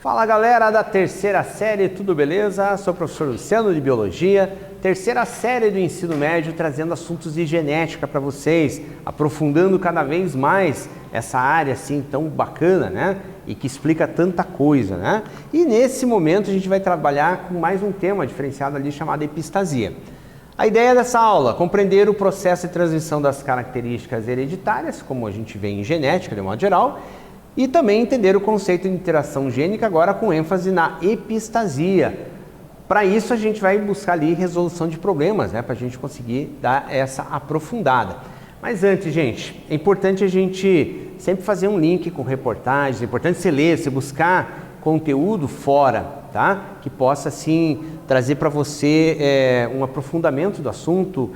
Fala galera da terceira série, tudo beleza? Sou o professor Luciano de Biologia, terceira série do ensino médio, trazendo assuntos de genética para vocês, aprofundando cada vez mais essa área assim tão bacana, né? E que explica tanta coisa, né? E nesse momento a gente vai trabalhar com mais um tema diferenciado ali chamado epistasia. A ideia dessa aula, compreender o processo de transmissão das características hereditárias, como a gente vê em genética de modo geral, e também entender o conceito de interação gênica agora com ênfase na epistasia. Para isso a gente vai buscar ali resolução de problemas, né, para a gente conseguir dar essa aprofundada. Mas antes, gente, é importante a gente sempre fazer um link com reportagens, é importante você ler, você buscar conteúdo fora, tá? Que possa assim trazer para você um aprofundamento do assunto,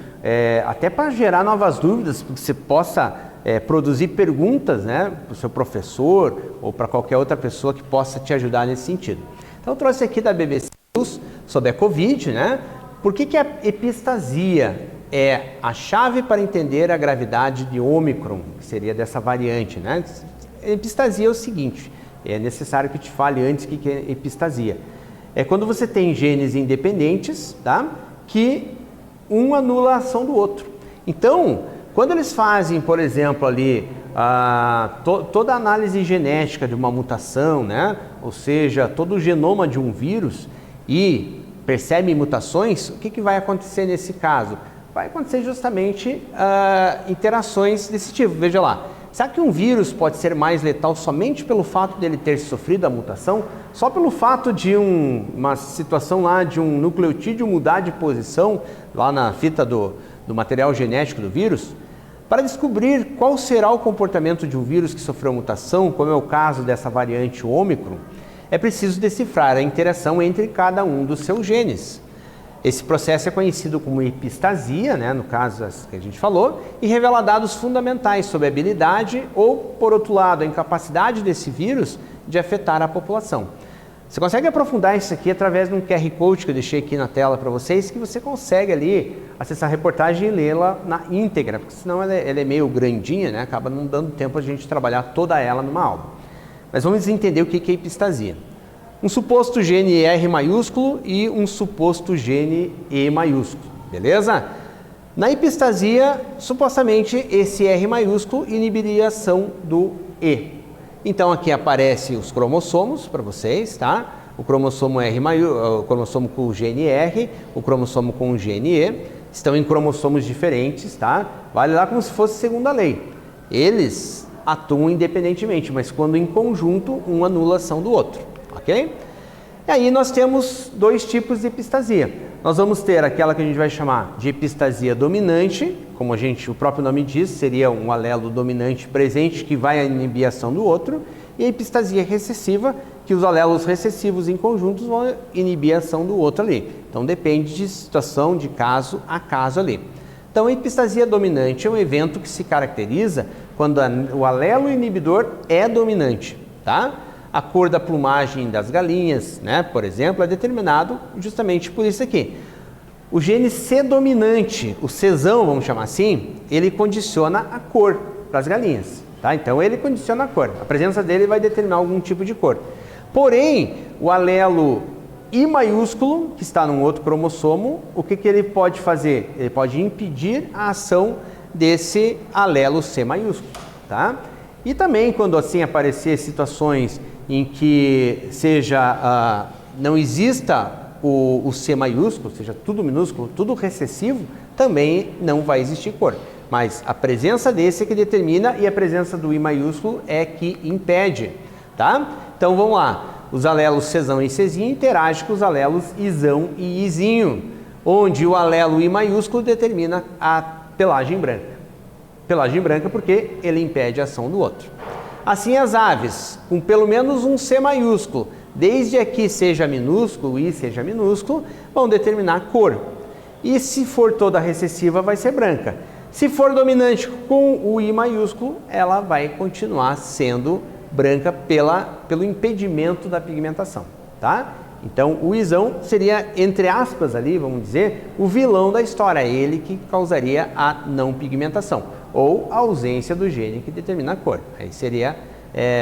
até para gerar novas dúvidas, porque você possa produzir perguntas, né, para o seu professor ou para qualquer outra pessoa que possa te ajudar nesse sentido. Então eu trouxe aqui da BBC News sobre a Covid, né? Por que a epistasia é a chave para entender a gravidade de Ômicron, que seria dessa variante, né? Epistasia é o seguinte, é necessário que te fale antes o que é epistasia. É quando você tem genes independentes, tá? Que um anula a ação do outro. Então, quando eles fazem, por exemplo, ali toda a análise genética de uma mutação, né? Ou seja, todo o genoma de um vírus e percebem mutações, o que vai acontecer nesse caso? Vai acontecer justamente interações desse tipo. Veja lá, será que um vírus pode ser mais letal somente pelo fato dele ter sofrido a mutação? Só pelo fato de uma situação lá de um nucleotídeo mudar de posição lá na fita do material genético do vírus? Para descobrir qual será o comportamento de um vírus que sofreu mutação, como é o caso dessa variante Ômicron, é preciso decifrar a interação entre cada um dos seus genes. Esse processo é conhecido como epistasia, né, no caso que a gente falou, e revela dados fundamentais sobre a habilidade ou, por outro lado, a incapacidade desse vírus de afetar a população. Você consegue aprofundar isso aqui através de um QR Code que eu deixei aqui na tela para vocês, que você consegue ali acessar a reportagem e lê-la na íntegra, porque senão ela é meio grandinha, né? Acaba não dando tempo a gente trabalhar toda ela numa aula. Mas vamos entender o que é epistasia. Um suposto gene R maiúsculo e um suposto gene E maiúsculo, beleza? Na epistasia, supostamente esse R maiúsculo inibiria a ação do E. Então aqui aparecem os cromossomos para vocês, tá? O cromossomo R o cromossomo com o gene R, o cromossomo com o gene E, estão em cromossomos diferentes, tá? Vale lá como se fosse segunda lei. Eles atuam independentemente, mas quando em conjunto, um anula a ação do outro, ok? E aí nós temos dois tipos de epistasia. Nós vamos ter aquela que a gente vai chamar de epistasia dominante, como o próprio nome diz, seria um alelo dominante presente que vai inibir a ação do outro, e a epistasia recessiva, que os alelos recessivos em conjuntos vão inibir a ação do outro ali. Então depende de situação, de caso a caso ali. Então a epistasia dominante é um evento que se caracteriza quando o alelo inibidor é dominante, tá? A cor da plumagem das galinhas, né, por exemplo, é determinado justamente por isso aqui. O gene C dominante, o Czão, vamos chamar assim, ele condiciona a cor das galinhas, tá? Então ele condiciona a cor. A presença dele vai determinar algum tipo de cor. Porém, o alelo I maiúsculo, que está num outro cromossomo, o que ele pode fazer? Ele pode impedir a ação desse alelo C maiúsculo, tá? E também quando assim aparecer situações em que não exista o C maiúsculo, seja tudo minúsculo, tudo recessivo, também não vai existir cor. Mas a presença desse é que determina e a presença do I maiúsculo é que impede, tá? Então vamos lá, os alelos Czão e Czinho interagem com os alelos Izão e Izinho, onde o alelo I maiúsculo determina a pelagem branca. Pelagem branca porque ele impede a ação do outro. Assim as aves, com pelo menos um C maiúsculo, desde aqui seja minúsculo, I seja minúsculo, vão determinar a cor. E se for toda recessiva, vai ser branca. Se for dominante com o I maiúsculo, ela vai continuar sendo branca pelo impedimento da pigmentação, tá? Então o Izão seria, entre aspas ali, vamos dizer, o vilão da história, ele que causaria a não pigmentação ou a ausência do gene que determina a cor. Aí seria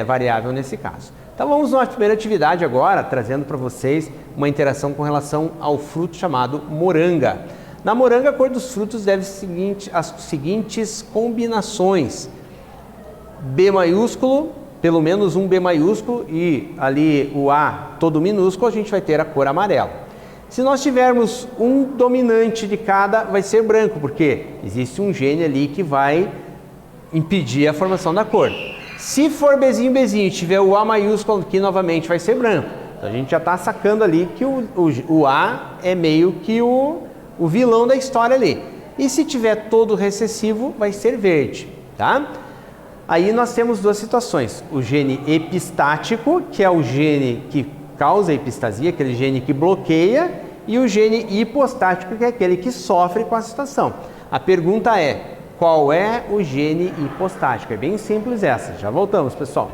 variável nesse caso. Então vamos à primeira atividade agora, trazendo para vocês uma interação com relação ao fruto chamado moranga. Na moranga, a cor dos frutos deve seguir as seguintes combinações. B maiúsculo, pelo menos um B maiúsculo, e ali o A todo minúsculo, a gente vai ter a cor amarela. Se nós tivermos um dominante de cada, vai ser branco, porque existe um gene ali que vai impedir a formação da cor. Se for Bzinho e tiver o A maiúsculo aqui, novamente vai ser branco. Então a gente já está sacando ali que o A é meio que o vilão da história ali. E se tiver todo recessivo, vai ser verde, tá? Aí nós temos duas situações. O gene epistático, que é o gene que causa a epistasia, aquele gene que bloqueia, e o gene hipostático, que é aquele que sofre com a situação. A pergunta é: qual é o gene hipostático? É bem simples essa. Já voltamos, pessoal.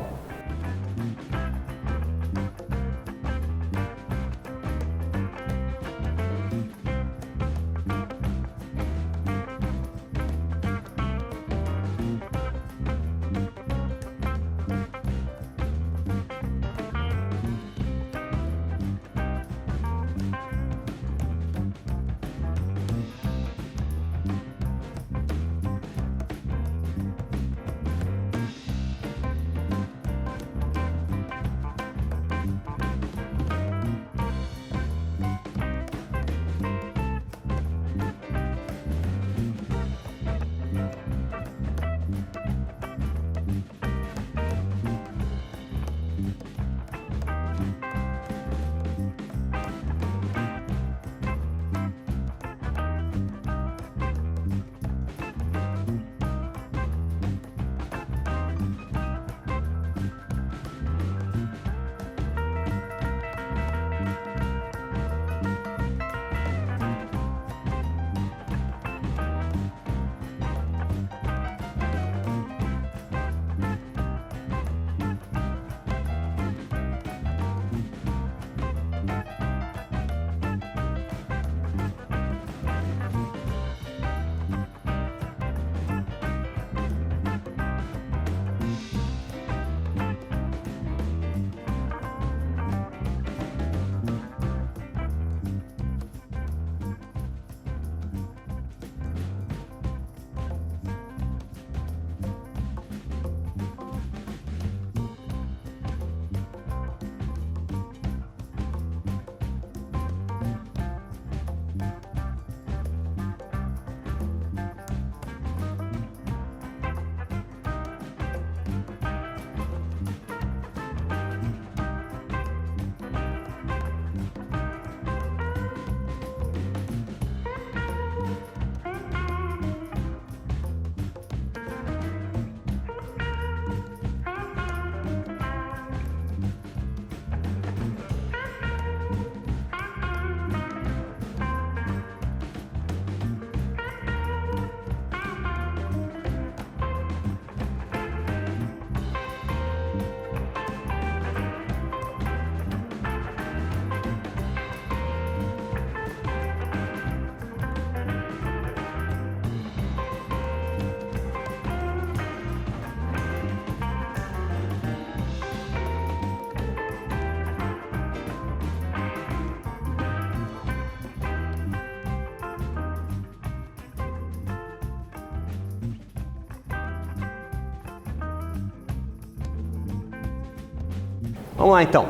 Vamos lá então.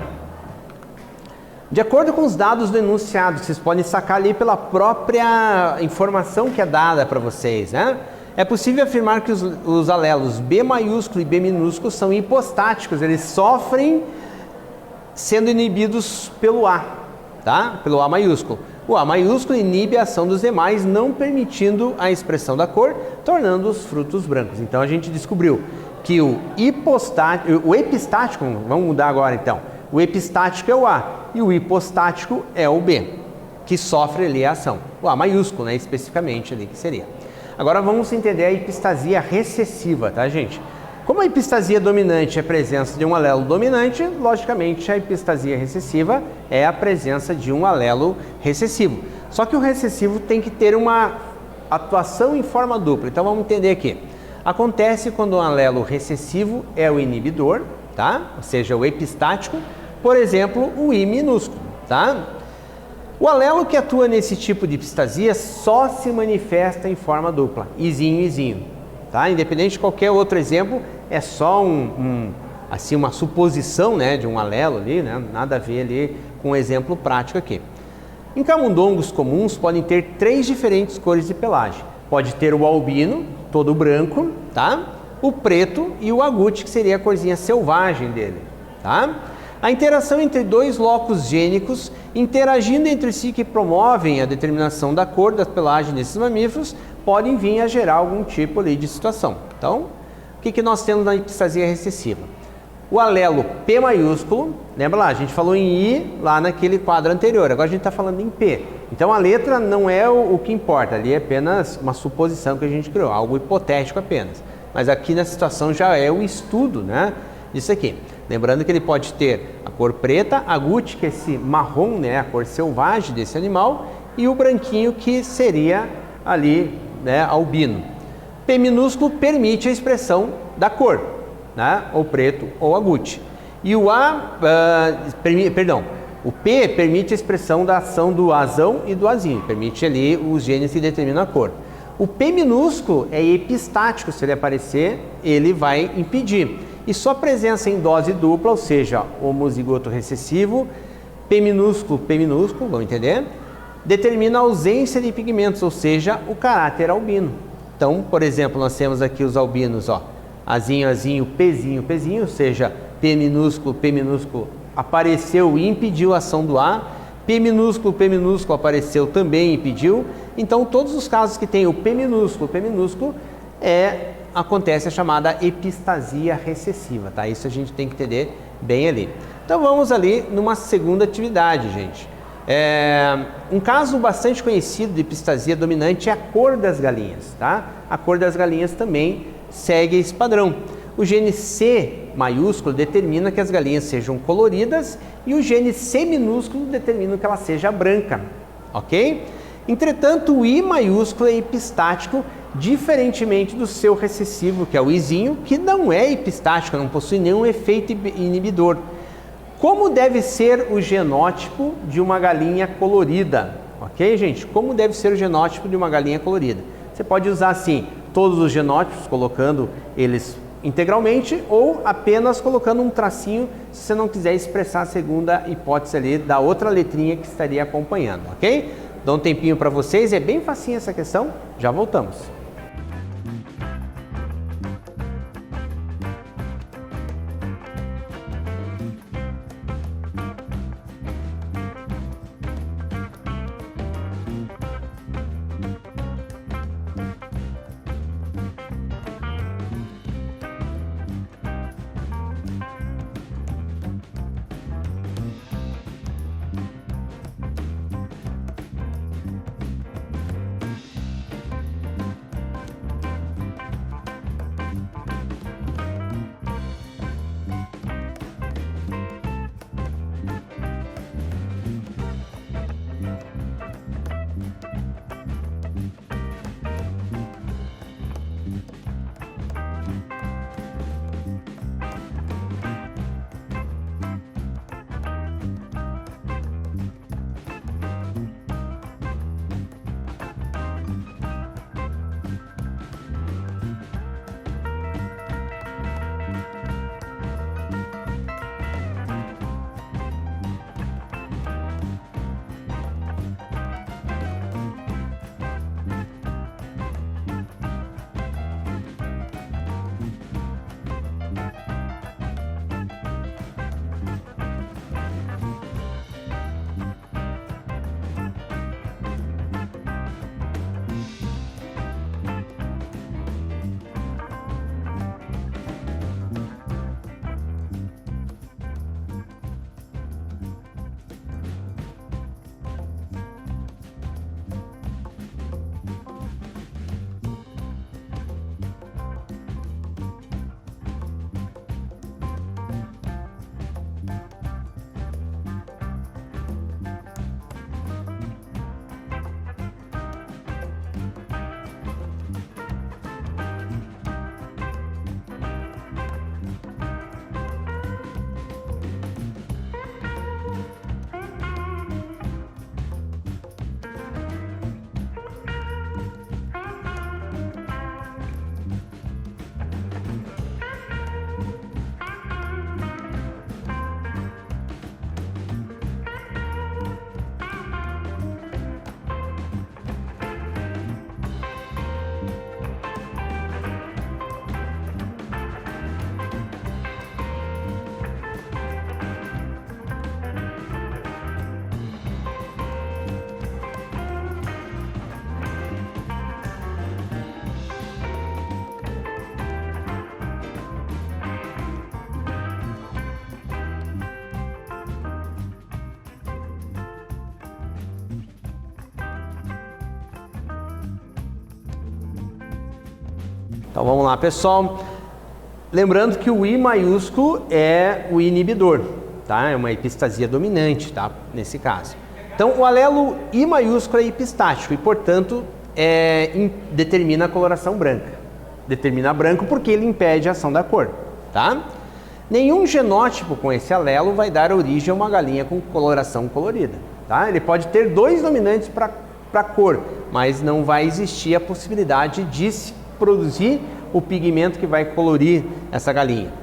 De acordo com os dados do enunciado, vocês podem sacar ali pela própria informação que é dada para vocês, né? É possível afirmar que os alelos B maiúsculo e B minúsculo são hipostáticos, eles sofrem sendo inibidos pelo A, tá? Pelo A maiúsculo. O A maiúsculo inibe a ação dos demais, não permitindo a expressão da cor, tornando os frutos brancos. Então a gente descobriu que o epistático, vamos mudar agora então, o epistático é o A e o hipostático é o B, que sofre ali a ação. O A maiúsculo, né, especificamente ali que seria. Agora vamos entender a epistasia recessiva, tá, gente? Como a epistasia dominante é a presença de um alelo dominante, logicamente a epistasia recessiva é a presença de um alelo recessivo. Só que o recessivo tem que ter uma atuação em forma dupla. Então vamos entender aqui. Acontece quando um alelo recessivo é o inibidor tá? Ou seja, o epistático, por exemplo, o I minúsculo, tá? O alelo que atua nesse tipo de epistasia só se manifesta em forma dupla, Izinho, Izinho, tá? Independente de qualquer outro exemplo, é só assim, uma suposição, né, de um alelo ali, né? Nada a ver ali com um exemplo prático aqui. Em camundongos comuns podem ter 3 diferentes cores de pelagem. Pode ter o albino, todo branco, tá? O preto e o agute, que seria a corzinha selvagem dele, tá? A interação entre 2 locos gênicos interagindo entre si que promovem a determinação da cor das pelagens desses mamíferos podem vir a gerar algum tipo ali de situação. Então, o que nós temos na epistasia recessiva? O alelo P maiúsculo, lembra lá, a gente falou em I lá naquele quadro anterior, agora a gente está falando em P. Então a letra não é o que importa, ali é apenas uma suposição que a gente criou, algo hipotético apenas. Mas aqui na situação já é o estudo, né, disso aqui. Lembrando que ele pode ter a cor preta, agute, que é esse marrom, né, a cor selvagem desse animal, e o branquinho, que seria ali, né, albino. P minúsculo permite a expressão da cor, né, ou preto ou agute. E o o P permite a expressão da ação do azão e do azinho, permite ali os genes que determinam a cor. O P minúsculo é epistático, se ele aparecer, ele vai impedir. E sua presença em dose dupla, ou seja, homozigoto recessivo, P minúsculo, vamos entender? Determina a ausência de pigmentos, ou seja, o caráter albino. Então, por exemplo, nós temos aqui os albinos, ó, Azinho, Azinho, Pzinho, Pzinho, ou seja, P minúsculo, apareceu e impediu a ação do A. P minúsculo apareceu também e impediu. Então, todos os casos que tem o P minúsculo, acontece a chamada epistasia recessiva, tá? Isso a gente tem que entender bem ali. Então, vamos ali numa segunda atividade, gente. Um caso bastante conhecido de epistasia dominante é a cor das galinhas, tá? A cor das galinhas também segue esse padrão. O gene C maiúsculo determina que as galinhas sejam coloridas e o gene C minúsculo determina que ela seja branca, ok? Entretanto, o I maiúsculo é epistático, diferentemente do seu recessivo, que é o Izinho, que não é epistático, não possui nenhum efeito inibidor. Como deve ser o genótipo de uma galinha colorida? Ok, gente? Como deve ser o genótipo de uma galinha colorida? Você pode usar, assim, todos os genótipos, colocando eles integralmente ou apenas colocando um tracinho, se você não quiser expressar a segunda hipótese ali da outra letrinha que estaria acompanhando, ok? Dá um tempinho para vocês, é bem facinho essa questão, já voltamos. Então vamos lá, pessoal. Lembrando que o I maiúsculo é o inibidor, tá? É uma epistasia dominante, tá? Nesse caso. Então o alelo I maiúsculo é epistático e, portanto, determina a coloração branca. Determina branco porque ele impede a ação da cor, tá? Nenhum genótipo com esse alelo vai dar origem a uma galinha com coloração colorida, tá? Ele pode ter dois dominantes para cor, mas não vai existir a possibilidade de se produzir o pigmento que vai colorir essa galinha.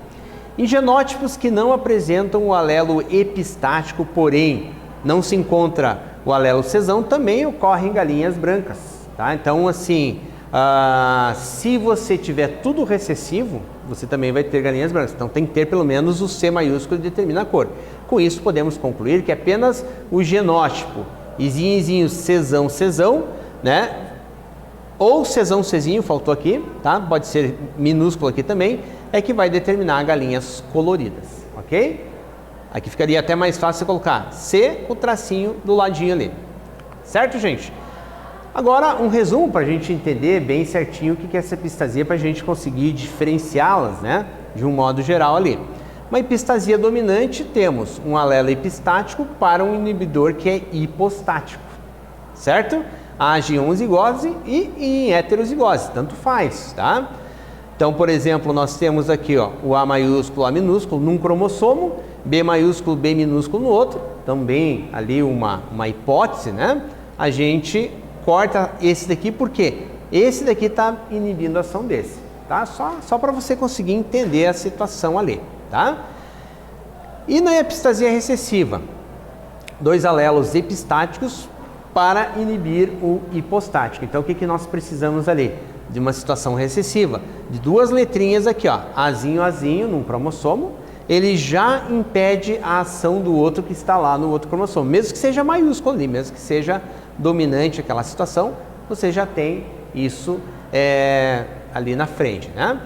Em genótipos que não apresentam o alelo epistático, porém não se encontra o alelo cesão, também ocorrem galinhas brancas, tá? Então, assim, se você tiver tudo recessivo, você também vai ter galinhas brancas. Então tem que ter pelo menos o C maiúsculo que determina a cor. Com isso podemos concluir que apenas o genótipo izinho, cesão, cesão, né? Ou cesão, cezinho, faltou aqui, tá? Pode ser minúsculo aqui também, é que vai determinar galinhas coloridas, ok? Aqui ficaria até mais fácil colocar C, o tracinho do ladinho ali. Certo, gente? Agora, um resumo para a gente entender bem certinho o que é essa epistasia, para a gente conseguir diferenciá-las, né? De um modo geral ali. Uma epistasia dominante, temos um alelo epistático para um inibidor que é hipostático, certo? Age em homozigose e em heterozigose, tanto faz, tá? Então, por exemplo, nós temos aqui, ó, o A maiúsculo, A minúsculo num cromossomo, B maiúsculo, B minúsculo no outro, também ali uma hipótese, né? A gente corta esse daqui porque esse daqui está inibindo a ação desse, tá? Só para você conseguir entender a situação ali, tá? E na epistasia recessiva, dois alelos epistáticos para inibir o hipostático. Então, o que nós precisamos ali? De uma situação recessiva, de duas letrinhas aqui, ó, Azinho, Azinho, num cromossomo, ele já impede a ação do outro que está lá no outro cromossomo, mesmo que seja maiúsculo ali, mesmo que seja dominante aquela situação, você já tem isso ali na frente, né?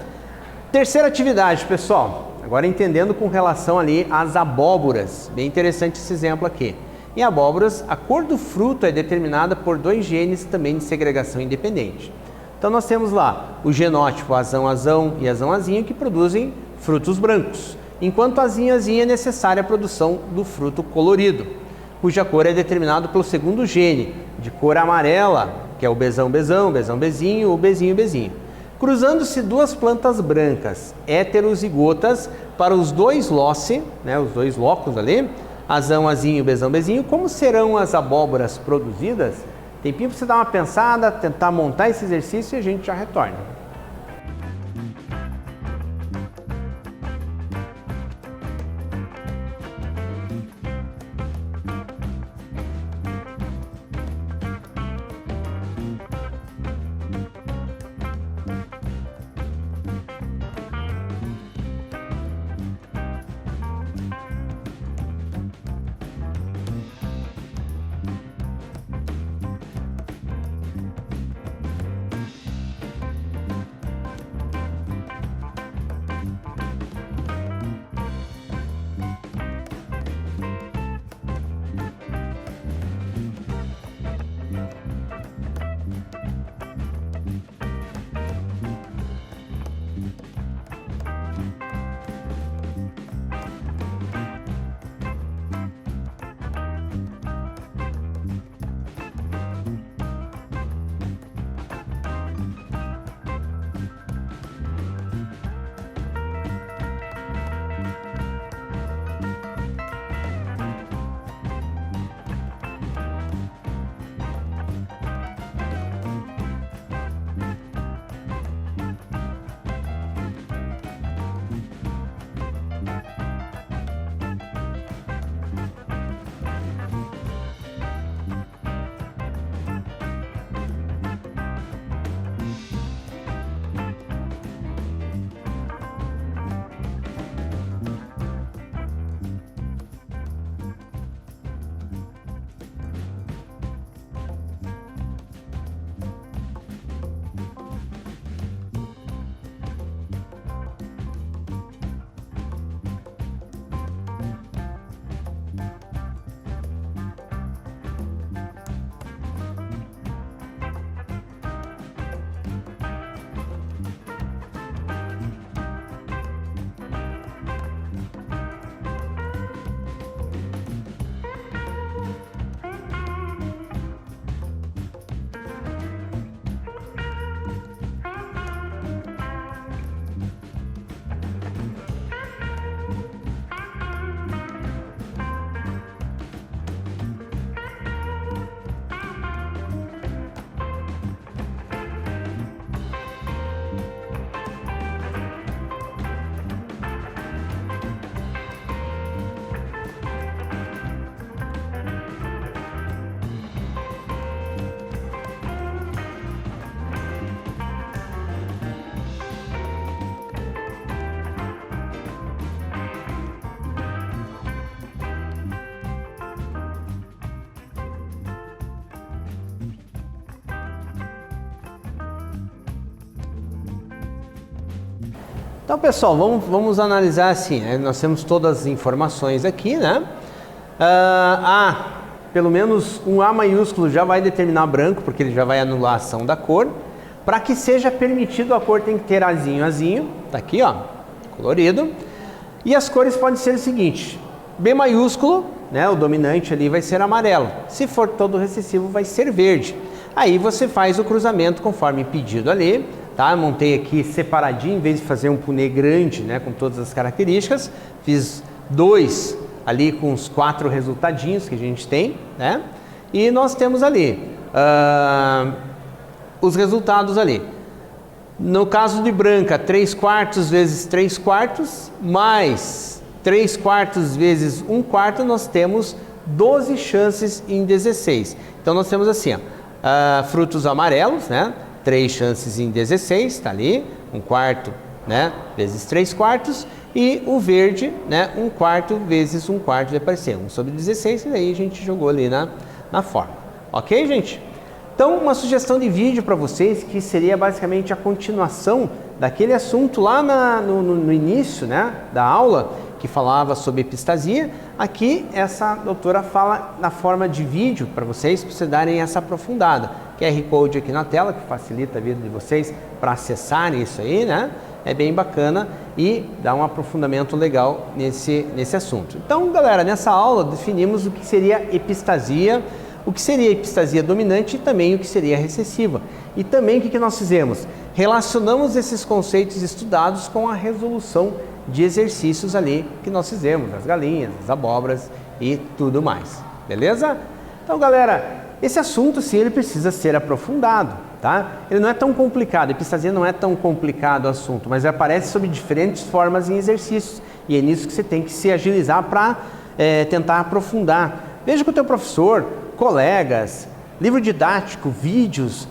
Terceira atividade, pessoal, agora entendendo com relação ali às abóboras, bem interessante esse exemplo aqui. Em abóboras, a cor do fruto é determinada por dois genes também de segregação independente. Então nós temos lá o genótipo azão e azão-azinho que produzem frutos brancos, enquanto azinho-azinho é necessária a produção do fruto colorido, cuja cor é determinada pelo segundo gene, de cor amarela, que é o bezão-bezão, bezão-bezinho ou bezinho-bezinho. Cruzando-se duas plantas brancas heterozigotas para os dois loci, né, os dois locos ali, azão-azinho, bezão-bezinho, como serão as abóboras produzidas? Tempinho para você dar uma pensada, tentar montar esse exercício e a gente já retorna. Então, pessoal, vamos analisar assim, né? Nós temos todas as informações aqui, né? Pelo menos um A maiúsculo já vai determinar branco, porque ele já vai anular a ação da cor. Para que seja permitido a cor tem que ter azinho, tá aqui, ó, colorido. E as cores podem ser o seguinte: B maiúsculo, né, o dominante ali vai ser amarelo. Se for todo recessivo vai ser verde. Aí você faz o cruzamento conforme pedido ali, tá? Montei aqui separadinho, em vez de fazer um punê grande, né, com todas as características, fiz 2 ali com os 4 resultadinhos que a gente tem, né? E nós temos ali os resultados ali. No caso de branca, 3/4 vezes 3/4, mais 3/4 vezes 1/4, nós temos 12 chances em 16. Então nós temos assim, ó, frutos amarelos, né? 3 chances em 16, tá ali, 1/4, né, vezes 3/4, e o verde, né, 1/4 vezes 1/4 vai aparecer 1/16, e daí a gente jogou ali na forma. Ok, gente? Então, uma sugestão de vídeo para vocês, que seria basicamente a continuação daquele assunto lá no início, né, da aula, que falava sobre epistasia. Aqui, essa doutora fala na forma de vídeo para vocês darem essa aprofundada. QR Code aqui na tela, que facilita a vida de vocês para acessarem isso aí, né? É bem bacana e dá um aprofundamento legal nesse assunto. Então, galera, nessa aula definimos o que seria epistasia, o que seria epistasia dominante e também o que seria recessiva. E também o que nós fizemos? Relacionamos esses conceitos estudados com a resolução de exercícios ali que nós fizemos, as galinhas, as abóboras e tudo mais. Beleza? Então, galera, esse assunto sim, ele precisa ser aprofundado, tá? Ele não é tão complicado, a epistasia não é tão complicado o assunto, mas aparece sob diferentes formas em exercícios. E é nisso que você tem que se agilizar para tentar aprofundar. Veja com o teu professor, colegas, livro didático, vídeos.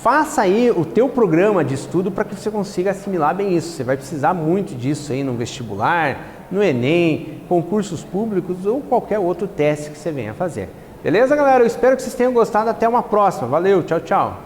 Faça aí o teu programa de estudo para que você consiga assimilar bem isso. Você vai precisar muito disso aí no vestibular, no Enem, concursos públicos ou qualquer outro teste que você venha fazer. Beleza, galera? Eu espero que vocês tenham gostado. Até uma próxima. Valeu, tchau, tchau.